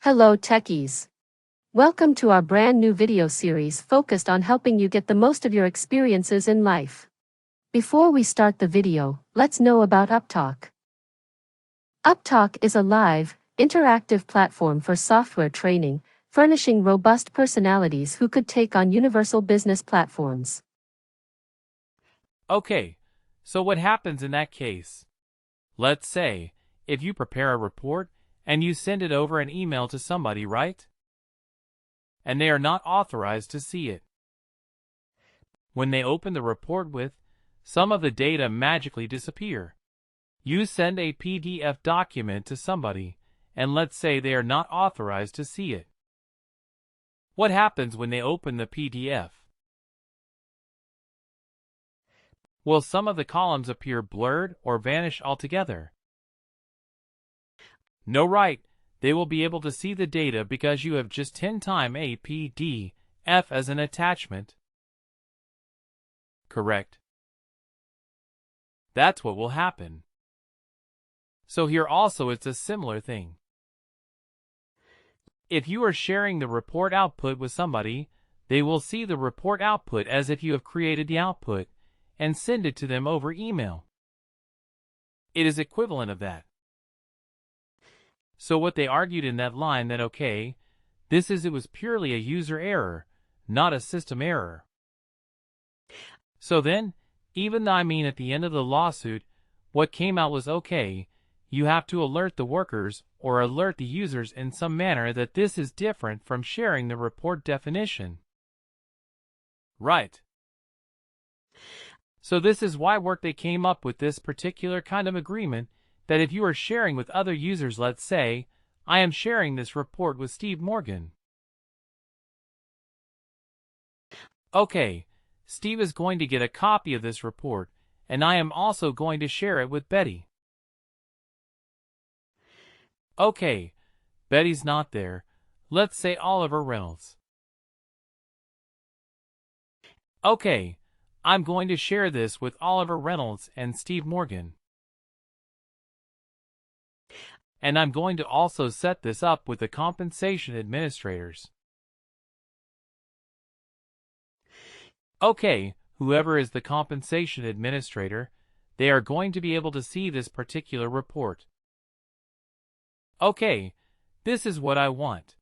Hello techies. Welcome to our brand new video series focused on helping you get the most of your experiences in life. Before we start the video, let's know about Upptalk. Upptalk is a live, interactive platform for software training, furnishing robust personalities who could take on universal business platforms. Okay, so what happens in that case? Let's say, if you prepare a report and you send it over an email to somebody, right? And they are not authorized to see it. When they open the report with, some of the data magically disappear. You send a PDF document to somebody, and let's say they are not authorized to see it. What happens when they open the PDF? Well, some of the columns appear blurred or vanish altogether. No, right, they will be able to see the data because you have just 10 times a PDF as an attachment. Correct. That's what will happen. So here also it's a similar thing. If you are sharing the report output with somebody, they will see the report output as if you have created the output and send it to them over email. It is equivalent of that. So what they argued in that line that okay, it was purely a user error, not a system error. So then, at the end of the lawsuit, what came out was okay, you have to alert the workers or alert the users in some manner that this is different from sharing the report definition. Right. So this is why Workday came up with this particular kind of agreement that if you are sharing with other users, let's say, I am sharing this report with Steve Morgan. Okay, Steve is going to get a copy of this report, and I am also going to share it with Betty. Okay, Betty's not there. Let's say Oliver Reynolds. Okay, I'm going to share this with Oliver Reynolds and Steve Morgan. And I'm going to also set this up with the compensation administrators. Okay, whoever is the compensation administrator, they are going to be able to see this particular report. Okay, this is what I want.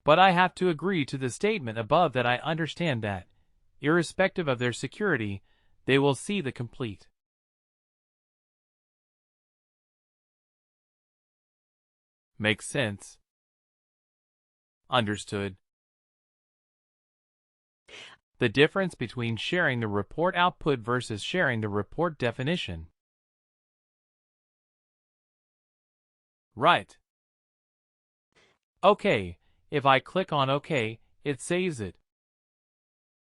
But I have to agree to the statement above that I understand that, irrespective of their security, they will see the complete. Makes sense. Understood. The difference between sharing the report output versus sharing the report definition. Right. Okay, if I click on OK, it saves it.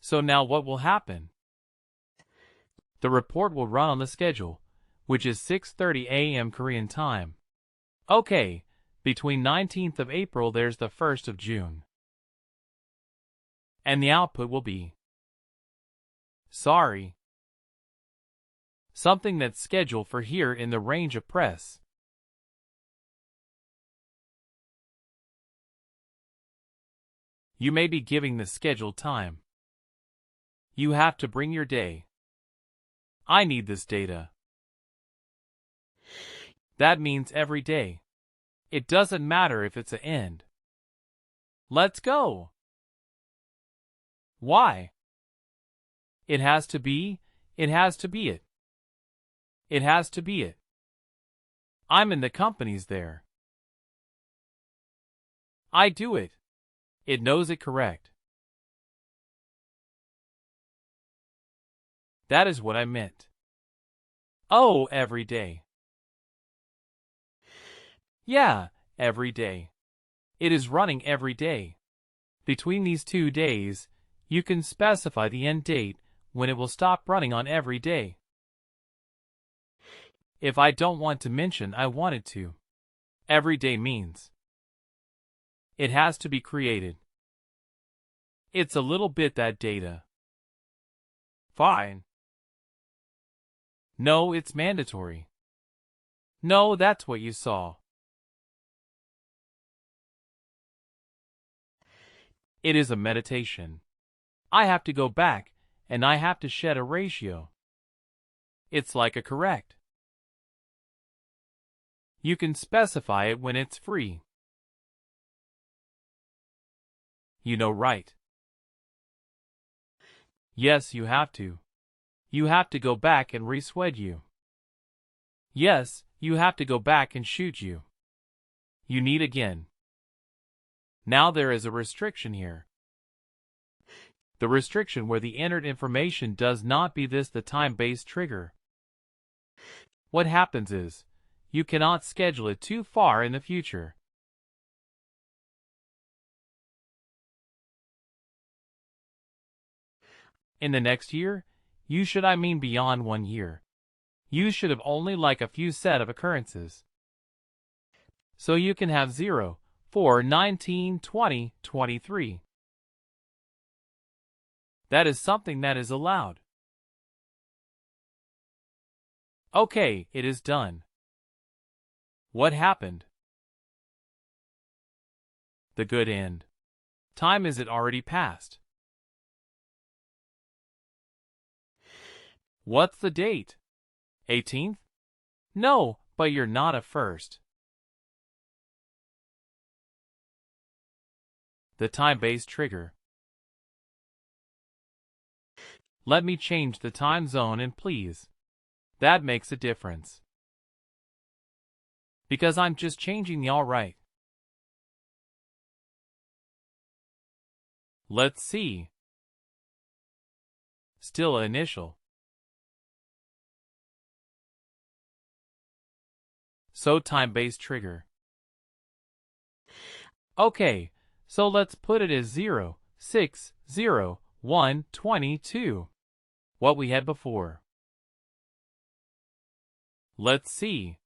So now what will happen? The report will run on the schedule, which is 6:30 a.m. Korean time. Okay, between 19th of April there's the 1st of June. And the output will be, sorry, something that's scheduled for here in the range of press. You may be giving the scheduled time. You have to bring your day. I need this data. That means every day. It doesn't matter if it's an end. Let's go. Why? It has to be, it has to be it. It has to be it. I'm in the companies there. I do it. It knows it correct. That is what I meant. Oh, every day. Yeah, every day. It is running every day. Between these 2 days, you can specify the end date when it will stop running on every day. If I don't want to mention I wanted to. Every day means it has to be created. It's a little bit that data. Fine. No, it's mandatory. No, that's what you saw. It is a meditation. I have to go back, and I have to shed a ratio. It's like a correct. You can specify it when it's free. You know, right? Yes, you have to. You have to go back and re-swed you. Yes, you have to go back and shoot you. You need again. Now there is a restriction here. The restriction where the entered information does not be this the time-based trigger. What happens is, you cannot schedule it too far in the future. In the next year, you should beyond 1 year. You should have only like a few set of occurrences. So you can have 0, 4, 19, 20, 23. That is something that is allowed. Okay, it is done. What happened? The good end. Time is it already passed? What's the date? 18th? No, but you're not a first. The time-based trigger. Let me change the time zone and please. That makes a difference. Because I'm just changing the alright. Let's see. Still initial. So time-based trigger. Okay, so let's put it as 0, 6, 0, 1, 22. What we had before. Let's see.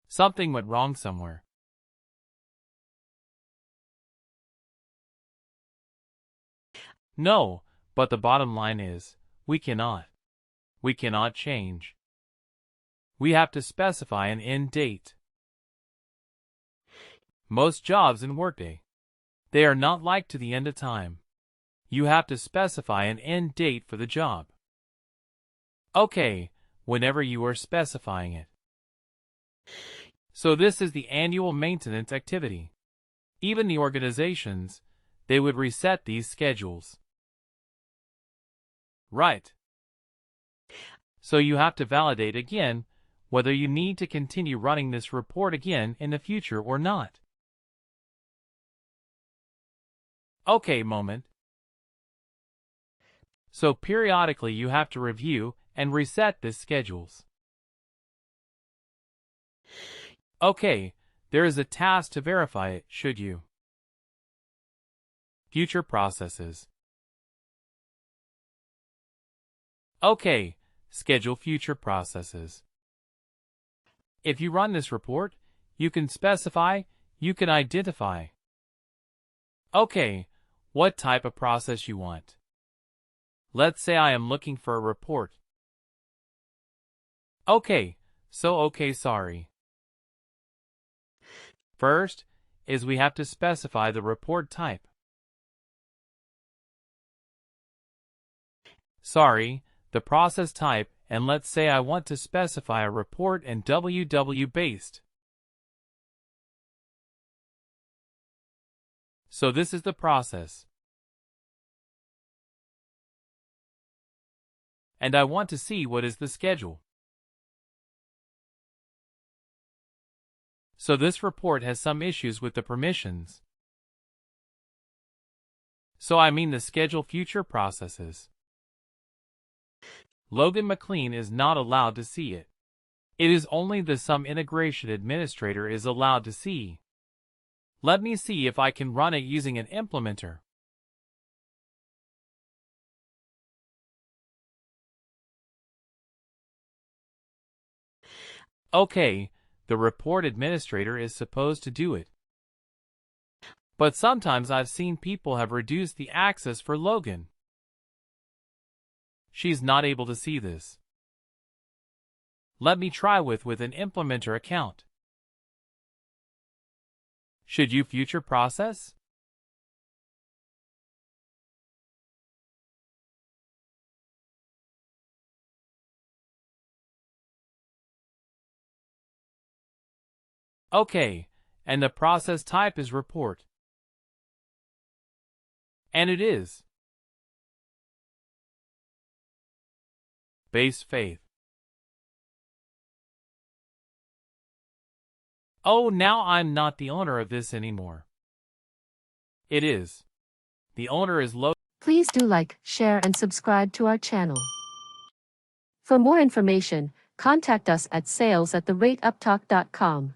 Something went wrong somewhere. No, but the bottom line is, we cannot change. We have to specify an end date. Most jobs in Workday, they are not like to the end of time. You have to specify an end date for the job. Okay, whenever you are specifying it. So this is the annual maintenance activity. Even the organizations, they would reset these schedules. Right. So you have to validate again whether you need to continue running this report again in the future or not. Okay, moment. So periodically you have to review and reset these schedules. Okay, there is a task to verify it, should you? Future processes. Okay, schedule future processes. If you run this report, you can specify, you can identify. Okay, what type of process you want. Let's say I am looking for a report. Okay, sorry. First, is we have to specify the report type. Sorry, the process type, and let's say I want to specify a report and WW based. So this is the process. And I want to see what is the schedule. So this report has some issues with the permissions. So the schedule future processes. Logan McLean is not allowed to see it. It is only the some integration administrator is allowed to see. Let me see if I can run it using an implementer. Okay, the report administrator is supposed to do it. But sometimes I've seen people have reduced the access for Logan. She's not able to see this. Let me try with an implementer account. Should you future process? Okay, and the process type is report. And it is. Base faith. Oh, now I'm not the owner of this anymore. It is. The owner is low. Please do like, share and subscribe to our channel. For more information, contact us at sales@uptalk.com.